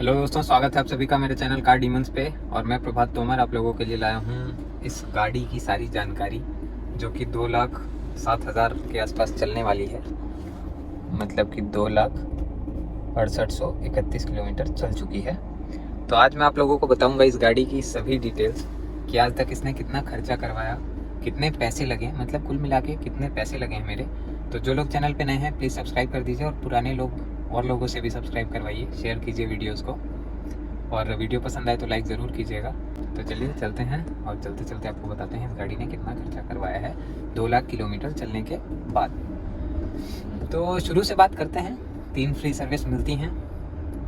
Hello दोस्तों, स्वागत है आप सभी का मेरे चैनल कार डीमंस पे। और मैं प्रभात तोमर आप लोगों के लिए लाया हूँ इस गाड़ी की सारी जानकारी, जो कि 2,07,000 के आसपास चलने वाली है। मतलब कि 2,68,31 किलोमीटर चल चुकी है। तो आज मैं आप लोगों को बताऊंगा इस गाड़ी की सभी डिटेल्स कि आज तक इसने कितना खर्चा करवाया, कितने पैसे लगे, मतलब कुल मिला के कितने पैसे लगे हैं मेरे। तो जो लोग चैनल पे नए हैं प्लीज़ सब्सक्राइब कर दीजिए, और पुराने लोग और लोगों से भी सब्सक्राइब करवाइए, शेयर कीजिए वीडियोज़ को, और वीडियो पसंद आए तो लाइक ज़रूर कीजिएगा। तो चलिए चलते हैं, और चलते चलते आपको बताते हैं इस गाड़ी ने कितना खर्चा करवाया है 2 लाख किलोमीटर चलने के बाद। तो शुरू से बात करते हैं। 3 फ्री सर्विस मिलती हैं,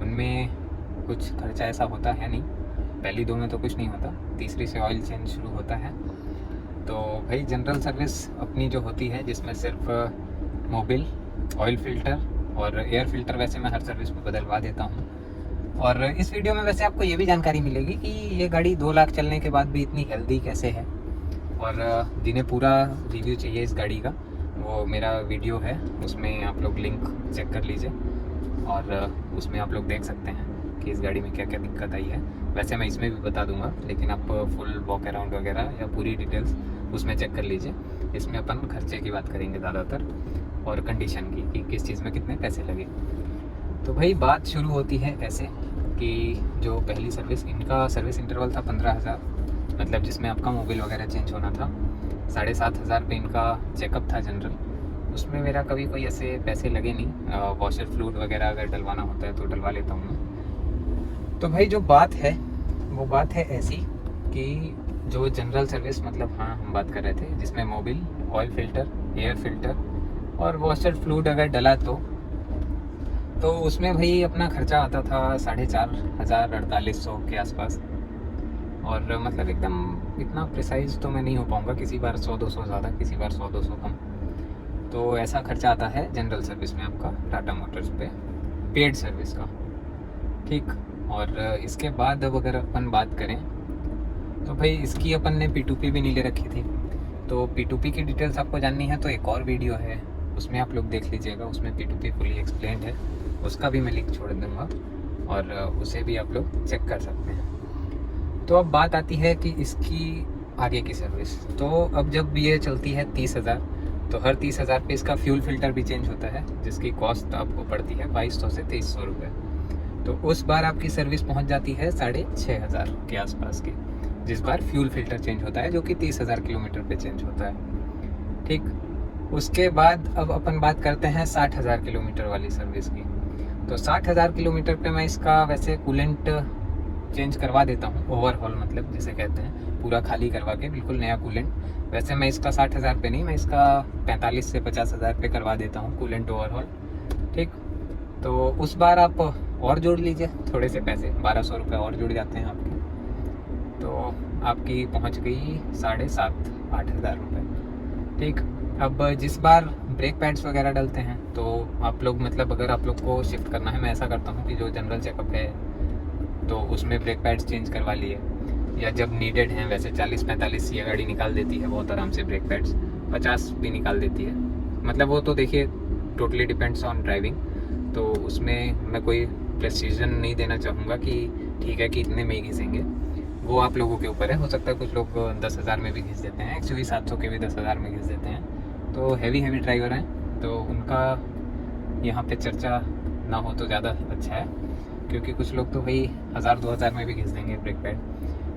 उनमें कुछ खर्चा ऐसा होता है नहीं। पहली 2 में तो कुछ नहीं होता, तीसरी से ऑयल चेंज शुरू होता है। तो भाई जनरल सर्विस अपनी जो होती है, जिसमें सिर्फ मोबिल, ऑयल फ़िल्टर और एयर फ़िल्टर, वैसे मैं हर सर्विस में बदलवा देता हूँ। और इस वीडियो में वैसे आपको ये भी जानकारी मिलेगी कि ये गाड़ी 2 लाख चलने के बाद भी इतनी हेल्दी कैसे है। और जिन्हें पूरा रिव्यू चाहिए इस गाड़ी का, वो मेरा वीडियो है, उसमें आप लोग लिंक चेक कर लीजिए, और उसमें आप लोग देख सकते हैं कि इस गाड़ी में क्या क्या दिक्कत आई है। वैसे मैं इसमें भी बता दूंगा, लेकिन आप फुल वॉक अराउंड वगैरह या पूरी डिटेल्स उसमें चेक कर लीजिए। इसमें अपन खर्चे की बात करेंगे ज़्यादातर, और कंडीशन की कि किस चीज़ में कितने पैसे लगे। तो भाई बात शुरू होती है ऐसे कि जो पहली सर्विस, इनका सर्विस इंटरवल था 15,000, मतलब जिसमें आपका मोबिल वगैरह चेंज होना था। 7,500 पे इनका चेकअप था जनरल। उसमें मेरा कभी कोई ऐसे पैसे लगे नहीं। वॉशर फ्लूइड वगैरह अगर डलवाना होता है तो डलवा लेता हूँ मैं। तो भाई जो बात है वो बात है ऐसी कि जो जनरल सर्विस, मतलब हाँ हम बात कर रहे थे जिसमें Mobil, oil filter, air filter और वॉशर फ्लूइड अगर डला तो उसमें भाई अपना खर्चा आता था 4,500 4,800 के आसपास। और मतलब एकदम इतना प्रिसाइज तो मैं नहीं हो पाऊँगा, किसी बार 100-200 ज़्यादा, किसी बार 100-200 कम। तो ऐसा खर्चा आता है जनरल सर्विस में आपका टाटा मोटर्स पे, पेड सर्विस का। ठीक। और इसके बाद अब अगर अपन बात करें तो भाई इसकी अपन ने P2P भी नहीं ले रखी थी। तो P2P की डिटेल्स आपको जाननी है तो एक और वीडियो है, उसमें आप लोग देख लीजिएगा, उसमें P2P फुली एक्सप्लेन्ड है, उसका भी मैं लिंक छोड़ दूँगा, और उसे भी आप लोग चेक कर सकते हैं। तो अब बात आती है कि इसकी आगे की सर्विस। तो अब जब ये चलती है 30,000, तो हर 30,000 पे इसका फ्यूल फ़िल्टर भी चेंज होता है, जिसकी कॉस्ट आपको पड़ती है 2,200 से 2,300 रुपये। तो उस बार आपकी सर्विस पहुंच जाती है 6,500 के आसपास की, जिस बार फ्यूल फ़िल्टर चेंज होता है, जो कि 30,000 किलोमीटर पे चेंज होता है। ठीक। उसके बाद अब अपन बात करते हैं 60,000 किलोमीटर वाली सर्विस की। तो 60,000 किलोमीटर पे मैं इसका वैसे कूलेंट चेंज करवा देता हूँ, ओवरहॉल मतलब जिसे कहते हैं, पूरा खाली करवा के बिल्कुल नया कूलेंट। वैसे मैं इसका 60,000 पे नहीं, मैं इसका 45 से 50,000 पे करवा देता हूँ कूलेंट ओवरहॉल। ठीक। तो उस बार आप और जोड़ लीजिए थोड़े से पैसे, 1,200 रुपये और जुड़ जाते हैं आपके, तो आपकी पहुँच गई 7,500-8,000 रुपये। ठीक। अब जिस बार ब्रेक पैड्स वगैरह डलते हैं तो आप लोग, मतलब अगर आप लोग को शिफ्ट करना है, मैं ऐसा करता हूँ कि जो जनरल चेकअप है तो उसमें ब्रेक पैड्स चेंज करवा लिए, या जब नीडेड हैं, वैसे 40-45 ये गाड़ी निकाल देती है बहुत आराम से ब्रेक पैड्स, 50 भी निकाल देती है। मतलब वो तो देखिए टोटली डिपेंड्स ऑन ड्राइविंग, तो उसमें मैं कोई प्रेसिजन नहीं देना चाहूँगा कि ठीक है कि इतने में ही घिसेंगे, वो आप लोगों के ऊपर है। हो सकता है कुछ लोग 10,000 में भी घिस देते हैं, XUV 700 के भी 10,000 में घिस देते हैं। तो हैवी ड्राइवर हैं तो उनका यहाँ पे चर्चा ना हो तो ज़्यादा अच्छा है, क्योंकि कुछ लोग तो भाई 1,000-2,000 में भी घिस देंगे ब्रेक पैड।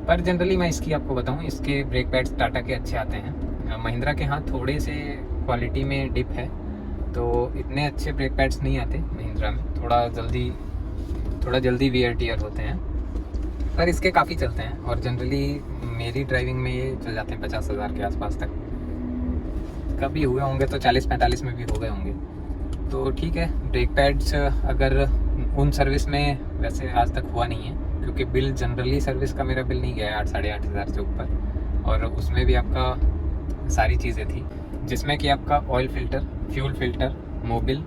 पर जनरली मैं इसकी आपको बताऊँ, इसके ब्रेक पैड्स टाटा के अच्छे आते हैं। महिंद्रा के हाँ थोड़े से क्वालिटी में डिप है, तो इतने अच्छे ब्रेक पैड्स नहीं आते महिंद्रा में, थोड़ा जल्दी वियर टियर होते हैं, पर इसके काफ़ी चलते हैं। और जनरली मेरी ड्राइविंग में ये चल जाते हैं 50,000 के आसपास तक। कभी हुए होंगे तो 40-45 में भी हो गए होंगे। तो ठीक है, ब्रेक पैड्स अगर उन सर्विस में वैसे आज तक हुआ नहीं है, क्योंकि बिल जनरली सर्विस का मेरा बिल नहीं गया है 8-8,500 से ऊपर। और उसमें भी आपका सारी चीज़ें थी, जिसमें कि आपका oil filter, fuel filter, Mobil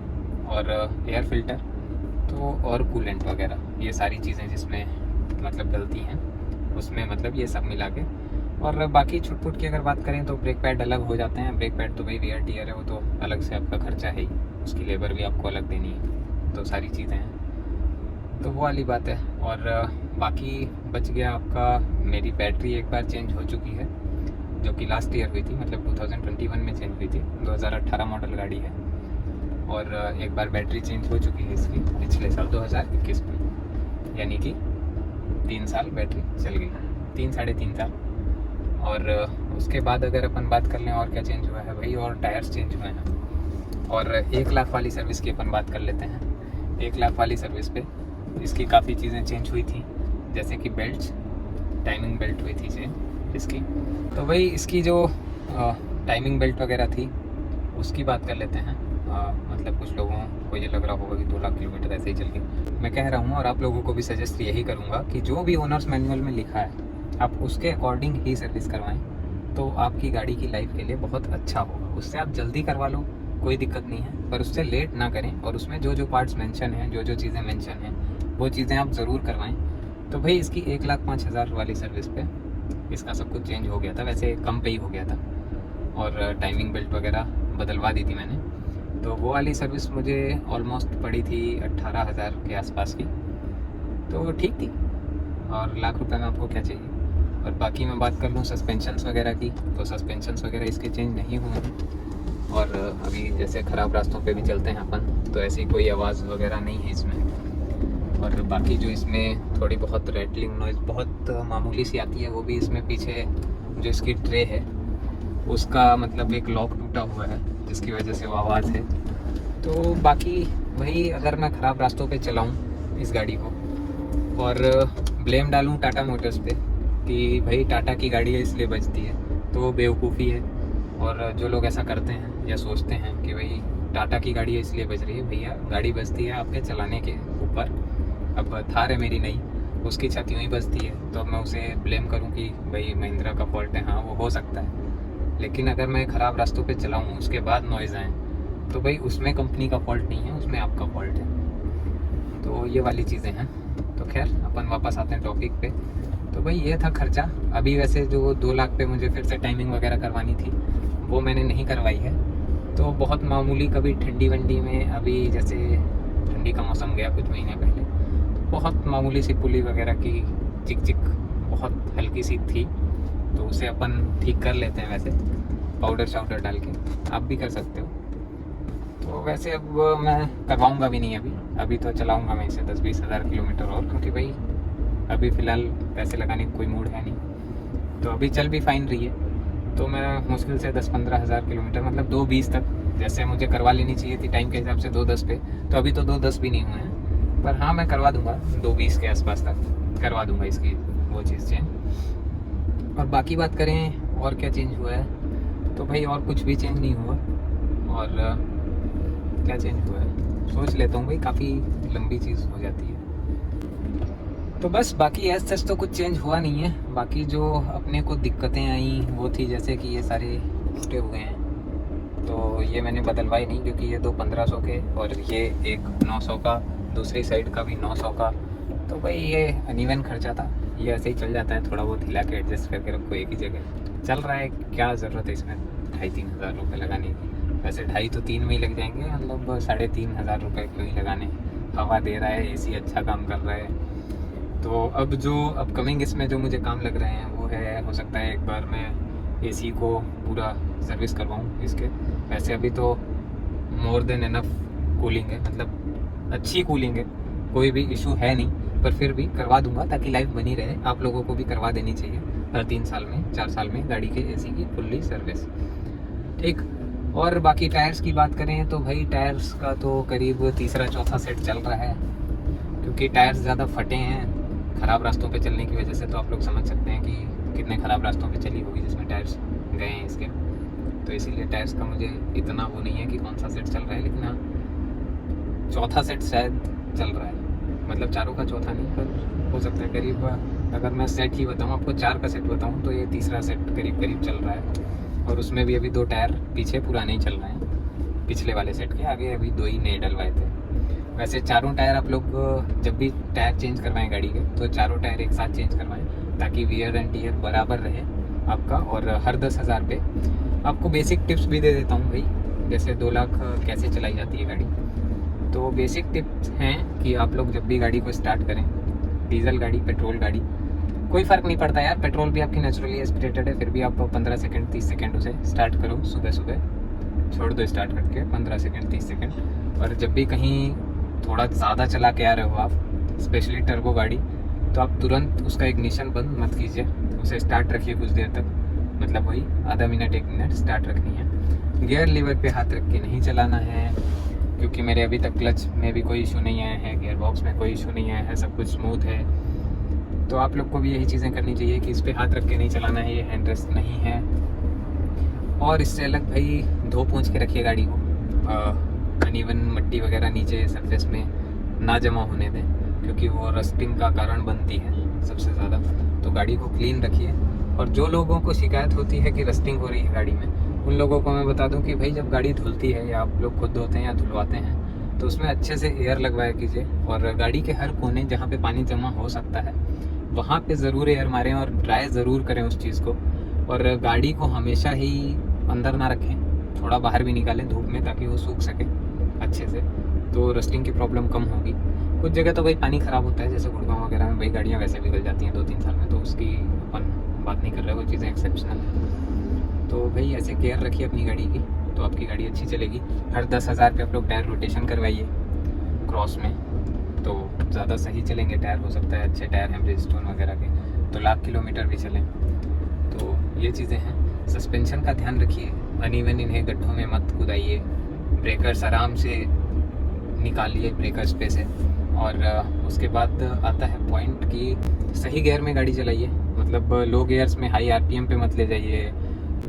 और एयर फ़िल्टर, तो और कूलेंट वगैरह, ये सारी चीज़ें जिसमें मतलब डलती हैं, उसमें मतलब ये सब मिला के। और बाकी छुट की अगर बात करें तो ब्रेक पैड अलग हो जाते हैं। ब्रेक पैड तो भाई वियर टियर है, वो तो अलग से आपका खर्चा है ही, उसकी लेबर भी आपको अलग देनी है, तो सारी चीज़ें हैं। तो वो वाली बात है। और बाकी बच गया आपका, मेरी बैटरी एक बार चेंज हो चुकी है, जो कि लास्ट ईयर हुई थी, मतलब 2021 में चेंज हुई थी। 2018 मॉडल गाड़ी है। और एक बार बैटरी चेंज हो चुकी है इसकी पिछले साल 2021 में, यानी कि 3 साल बैटरी चल गई, 3 साढ़े 3 साल। और उसके बाद अगर अपन बात कर लें और क्या चेंज हुआ है भाई, और टायर्स चेंज हुए हैं। और 1 लाख वाली सर्विस की अपन बात कर लेते हैं। 1 लाख वाली सर्विस पे इसकी काफ़ी चीज़ें चेंज हुई थी, जैसे कि बेल्ट, टाइमिंग बेल्ट हुई थी चेंज इसकी। तो भाई इसकी जो टाइमिंग बेल्ट वगैरह थी उसकी बात कर लेते हैं। मतलब कुछ लोगों को ये लग रहा होगा कि 2 लाख किलोमीटर ऐसे ही चल गई। मैं कह रहा हूँ और आप लोगों को भी सजेस्ट यही करूँगा कि जो भी ओनर्स मैनुअल में लिखा है आप उसके अकॉर्डिंग ही सर्विस करवाएं, तो आपकी गाड़ी की लाइफ के लिए बहुत अच्छा होगा। उससे आप जल्दी करवा लो, कोई दिक्कत नहीं है, पर उससे लेट ना करें। और उसमें जो जो पार्ट्स मेंशन हैं, जो जो चीज़ें मेंशन हैं, वो चीज़ें आप ज़रूर करवाएं। तो भाई इसकी 1,05,000 वाली सर्विस पे इसका सब कुछ चेंज हो गया था, वैसे कम पे ही हो गया था। और टाइमिंग बेल्ट वगैरह बदलवा दी थी मैंने। तो वो वाली सर्विस मुझे ऑलमोस्ट पड़ी थी 18,000 के आसपास की, तो ठीक थी। और लाख रुपए में आपको क्या चाहिए। और बाकी मैं बात कर लूँ सस्पेंशंस वगैरह की, तो सस्पेंशंस वगैरह इसके चेंज नहीं हुए हैं। और अभी जैसे ख़राब रास्तों पे भी चलते हैं अपन, तो ऐसी कोई आवाज़ वगैरह नहीं है इसमें। और बाकी जो इसमें थोड़ी बहुत रैटलिंग नॉइज़ बहुत मामूली सी आती है, वो भी इसमें पीछे जो इसकी ट्रे है उसका मतलब एक लॉक टूटा हुआ है, जिसकी वजह से वो आवाज़ है। तो बाकी वही, अगर मैं ख़राब रास्तों पे चलाऊँ इस गाड़ी को और ब्लेम डालूँ टाटा मोटर्स पे कि भाई टाटा की गाड़ी है इसलिए बजती है, तो वो बेवकूफ़ी है। और जो लोग ऐसा करते हैं या सोचते हैं कि भाई टाटा की गाड़ी है इसलिए बज रही है, भैया गाड़ी बजती है आपके चलाने के ऊपर। अब थार है मेरी नई, उसकी छत यूँ ही बजती है, तो अब मैं उसे ब्लेम करूँ कि भाई महिंद्रा का फॉल्ट है? हाँ, वो हो सकता है। लेकिन अगर मैं ख़राब रास्तों पे चलाऊँ उसके बाद नॉइज़ आए, तो भाई उसमें कंपनी का फॉल्ट नहीं है, उसमें आपका फॉल्ट है। तो ये वाली चीज़ें हैं। तो खैर अपन वापस आते हैं टॉपिक पे। तो भाई ये था खर्चा। अभी वैसे जो 2 लाख पे मुझे फिर से टाइमिंग वगैरह करवानी थी, वो मैंने नहीं करवाई है। तो बहुत मामूली, कभी ठंडी वंडी में, अभी जैसे ठंडी का मौसम गया कुछ महीने पहले, तो बहुत मामूली सी पुली वगैरह की चिक चिक बहुत हल्की सी थी, तो उसे अपन ठीक कर लेते हैं वैसे पाउडर शाउडर डाल के। आप भी कर सकते हो। तो वैसे अब मैं करवाऊँगा भी नहीं अभी तो चलाऊँगा मैं इसे 10-20 हज़ार किलोमीटर और, क्योंकि भाई अभी फ़िलहाल पैसे लगाने का कोई मूड है नहीं। तो अभी चल भी फाइन रही है, तो मैं मुश्किल से 10-15 हज़ार किलोमीटर, मतलब 2:20 तक, जैसे मुझे करवा लेनी चाहिए थी टाइम के हिसाब से 2:10 पे, तो अभी तो 2:10 भी नहीं हुए हैं। पर हाँ, मैं करवा दूँगा 2:20 के आसपास तक करवा दूँगा इसकी वो चीज़ चेंज। और बाकी बात करें और क्या चेंज हुआ है, तो भाई और कुछ भी चेंज नहीं हुआ। और क्या चेंज हुआ है सोच लेता हूँ भाई, काफ़ी लंबी चीज़ हो जाती है। तो बस बाकी एज सच तो कुछ चेंज हुआ नहीं है। बाकी जो अपने को दिक्कतें आई वो थी, जैसे कि ये सारे टूटे हुए हैं, तो ये मैंने बदलवाए नहीं, क्योंकि ये 2 1500 के और ये एक 900 का, दूसरी साइड का भी 900 का। तो भाई ये अनइवन खर्चा था, ये ऐसे ही चल जाता है, थोड़ा बहुत हिला के एडजस्ट करके रखो एक ही जगह। चल रहा है, क्या ज़रूरत है इसमें 2,500-3 हज़ार रुपये लगाने की। वैसे 2.5 तो 3 में ही लग जाएंगे, मतलब 3,500 रुपये क्यों ही लगाने। हवा दे रहा है, एसी अच्छा काम कर रहा है। तो अब जो अपकमिंग इसमें जो मुझे काम लग रहे हैं वो है, हो सकता है एक बार मैं एसी को पूरा सर्विस करवाऊँ इसके। वैसे अभी तो मोर देन एनफ कूलिंग है, मतलब अच्छी कूलिंग है, कोई भी इशू है नहीं, पर फिर भी करवा दूंगा ताकि लाइफ बनी रहे। आप लोगों को भी करवा देनी चाहिए हर 3 साल में 4 साल में गाड़ी के एसी की फुल्ली सर्विस, ठीक। और बाकी टायर्स की बात करें तो भाई टायर्स का तो करीब तीसरा चौथा सेट चल रहा है, क्योंकि टायर्स ज़्यादा फटे हैं ख़राब रास्तों पे चलने की वजह से। तो आप लोग समझ सकते हैं कि कितने ख़राब रास्तों पे चली होगी जिसमें टायर्स गए हैं इसके। तो इसीलिए टायर्स का मुझे इतना वो नहीं है कि कौन सा सेट चल रहा है, लेकिन हाँ चौथा सेट शायद चल रहा है, मतलब चारों का चौथा नहीं, पर हो सकता है करीब। अगर मैं सेट ही बताऊँ आपको, 4 का सेट बताऊँ, तो ये तीसरा सेट करीब करीब चल रहा है। और उसमें भी अभी 2 टायर पीछे पुराने ही चल रहे हैं, पिछले वाले सेट के, आगे अभी 2 ही नए डलवाए थे। वैसे चारों टायर आप लोग जब भी टायर चेंज करवाएं गाड़ी के, तो चारों टायर एक साथ चेंज करवाएं, ताकि वियर एंड टियर बराबर रहे आपका। और हर 10,000 पे आपको बेसिक टिप्स भी दे देता हूँ भाई, जैसे 2 लाख कैसे चलाई जाती है गाड़ी। तो बेसिक टिप्स हैं कि आप लोग जब भी गाड़ी को स्टार्ट करें, डीजल गाड़ी, पेट्रोल गाड़ी, कोई फ़र्क नहीं पड़ता यार, पेट्रोल भी आपकी नेचुरली एस्पिरेटेड है, फिर भी आप 15 सेकंड 30 सेकंड उसे स्टार्ट करो, सुबह सुबह छोड़ दो स्टार्ट करके 15 सेकंड 30 सेकंड। और जब भी कहीं थोड़ा ज़्यादा चला के आ रहे हो आप, स्पेशली टर्बो गाड़ी, तो आप तुरंत उसका इग्निशन बंद मत कीजिए, उसे स्टार्ट रखिए कुछ देर तक, मतलब वही आधा मिनट 1 मिनट स्टार्ट रखनी है। गियर लीवर पे हाथ रख के नहीं चलाना है, क्योंकि मेरे अभी तक क्लच में भी कोई इशू नहीं आया है, गियर बॉक्स में कोई इशू नहीं आया है, सब कुछ स्मूथ है। तो आप लोग को भी यही चीज़ें करनी चाहिए कि इस पर हाथ रख के नहीं चलाना है, ये हैंड रेस्ट नहीं है। और इससे अलग भाई धो पोंछ के रखिए गाड़ी को, अनइवन मट्टी वगैरह नीचे सरफेस में ना जमा होने दें, क्योंकि वो रस्टिंग का कारण बनती है सबसे ज़्यादा। तो गाड़ी को क्लीन रखिए। और जो लोगों को शिकायत होती है कि रस्टिंग हो रही है गाड़ी में, उन लोगों को मैं बता दूं कि भाई जब गाड़ी धुलती है या आप लोग खुद धोते हैं या धुलवाते हैं, तो उसमें अच्छे से एयर लगवाया कीजिए। और गाड़ी के हर कोने जहाँ पे पानी जमा हो सकता है वहाँ पे ज़रूर एयर मारें और ड्राई ज़रूर करें उस चीज़ को। और गाड़ी को हमेशा ही अंदर ना रखें, थोड़ा बाहर भी निकालें धूप में, ताकि वो सूख सके अच्छे से, तो रस्टिंग की प्रॉब्लम कम होगी। कुछ जगह तो भाई पानी ख़राब होता है, जैसे गुड़गांव वगैरह में भाई गाड़ियाँ वैसे बिगड़ जाती हैं 2-3 साल में, तो उसकी अपन बात नहीं कर रहे, वो चीज़ें एक्सेप्शनल है। तो भाई ऐसे केयर रखिए अपनी गाड़ी की, तो आपकी गाड़ी अच्छी चलेगी। हर 10,000 पे आप लोग टायर रोटेशन करवाइए क्रॉस में, तो ज़्यादा सही चलेंगे टायर। हो सकता है अच्छे टायर हैं ब्रिजस्टोन वगैरह के, तो लाख किलोमीटर भी चलें। तो ये चीज़ें हैं। सस्पेंशन का ध्यान रखिए, अनइवन इन्हें गड्ढों में मत कूदाइए, ब्रेकर्स आराम से निकालिए ब्रेकर्स पे से। और उसके बाद आता है पॉइंट कि सही गियर में गाड़ी चलाइए, मतलब लो गियर्स में हाई आरपीएम पे मत ले जाइए,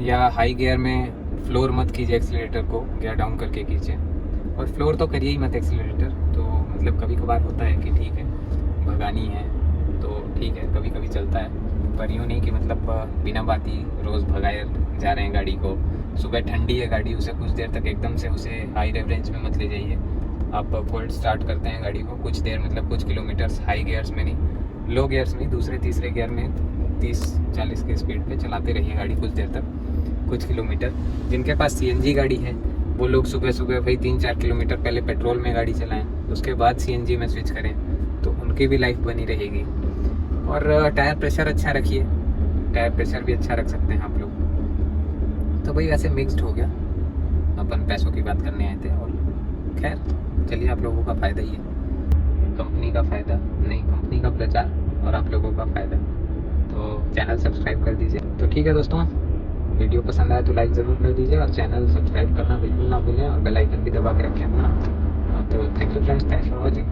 या हाई गियर में फ्लोर मत कीजिए, एक्सीलरेटर को गियर डाउन करके कीजिए। और फ्लोर तो करिए ही मत एक्सीलरेटर, तो मतलब कभी कभार होता है कि ठीक है भगानी है तो ठीक है, कभी कभी चलता है, पर यूँ नहीं कि मतलब बिना बात ही रोज़ भगाए जा रहे हैं गाड़ी को। सुबह ठंडी है गाड़ी, उसे कुछ देर तक एकदम से उसे हाई रेवरेंज में मत ले जाइए। आप कोल्ड स्टार्ट करते हैं गाड़ी को कुछ देर, मतलब कुछ किलोमीटर्स हाई गियर्स में नहीं, लो गियर्स में, दूसरे तीसरे गियर में 30-40 की स्पीड पे चलाते रहिए गाड़ी कुछ देर तक, कुछ किलोमीटर। जिनके पास सीएनजी गाड़ी है वो लोग सुबह सुबह भाई 3-4 किलोमीटर पहले पेट्रोल में गाड़ी चलाएं, उसके बाद सीएनजी में स्विच करें, तो उनकी भी लाइफ बनी रहेगी। और टायर प्रेशर अच्छा रखिए, टायर प्रेशर भी अच्छा रख सकते हैं आप लोग। तो भाई वैसे मिक्स्ड हो गया, अपन पैसों की बात करने आए थे, और खैर चलिए, आप लोगों का फ़ायदा ही है, कंपनी का फ़ायदा नहीं, कंपनी का प्रचार और आप लोगों का फ़ायदा। तो चैनल सब्सक्राइब कर दीजिए। तो ठीक है दोस्तों, वीडियो पसंद आए तो लाइक ज़रूर कर दीजिए, और चैनल सब्सक्राइब करना बिल्कुल ना भूलें, और बेल आइकन भी दबा के रखें अपना। तो thank you friends, thanks for watching.